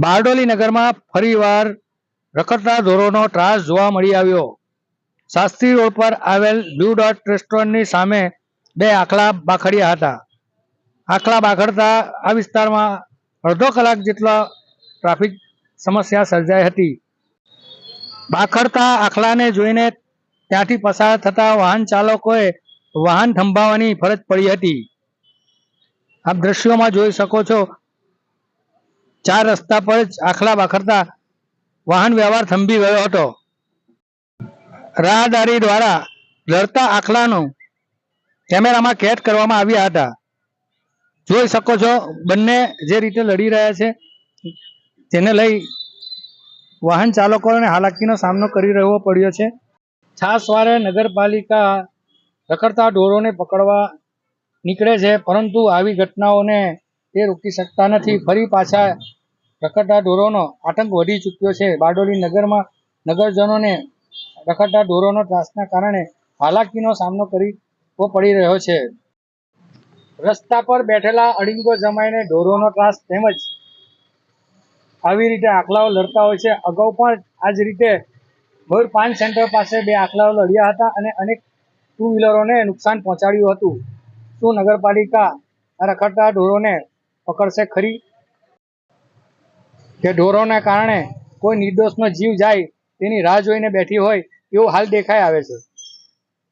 બારડોલી નગરમાં ફરીવાર રખડતા ઢોરોનો ત્રાસ જોવા મળી આવ્યો। શાસ્ત્રી રોડ પર આવેલ બ્લુ ડોટ રેસ્ટોરન્ટની સામે બે આખલા બાખડ્યા હતા। આખલા બાખડતા આ વિસ્તારમાં અડધો કલાક જેટલો ટ્રાફિક સમસ્યા સર્જાઈ હતી। બાખડતા આખલાને જોઈને ત્યાંથી પસાર થતા વાહન ચાલકોએ વાહન થંભાવવાની ફરજ પડી હતી। આપ દ્રશ્યોમાં જોઈ શકો છો, ચાર રસ્તા પર જ આખલા બાખડતા વાહન વ્યવહાર થંભી ગયો હતો। રાહદારી દ્વારા લડતા આખલાનું કેમેરામાં કેદ કરવામાં આવ્યા હતા। જોઈ શકો છો બંને જે રીતે લડી રહ્યા છે, તેને લઈ વાહન ચાલકોને હાલાકીનો સામનો કરી રહેવો પડ્યો છે। છાસવારે નગરપાલિકા રખડતા ઢોરોને પકડવા નીકળે છે, પરંતુ આવી ઘટનાઓને તે રોકી શકતા નથી। ફરી પાછા રખડતા ઢોરોનો આતંક વધી ચૂક્યો છે। બારડોલી નગરમાં નગરજનોને રખડતા ઢોરોનો ત્રાસના કારણે હાલાકીનો સામનો કરવો પડી રહ્યો છે। રસ્તા પર બેઠેલા અડીંગો જમાઈને ઢોરોનો ત્રાસ તેમજ આવી રીતે આખલાઓ લડતા હોય છે। અગાઉ પણ આ જ રીતે મયુર પાન સેન્ટર પાસે બે આખલાઓ લડ્યા હતા અને અનેક ટુ વ્હીલરોને નુકસાન પહોંચાડ્યું હતું। શું નગરપાલિકા આ રખડતા ઢોરોને પકડશે ખરી, કે ઢોરોના કારણે કોઈ નિર્દોષનો જીવ જાય તેની રાહ જોઈને બેઠી હોય એવું હાલ દેખાઈ આવે છે।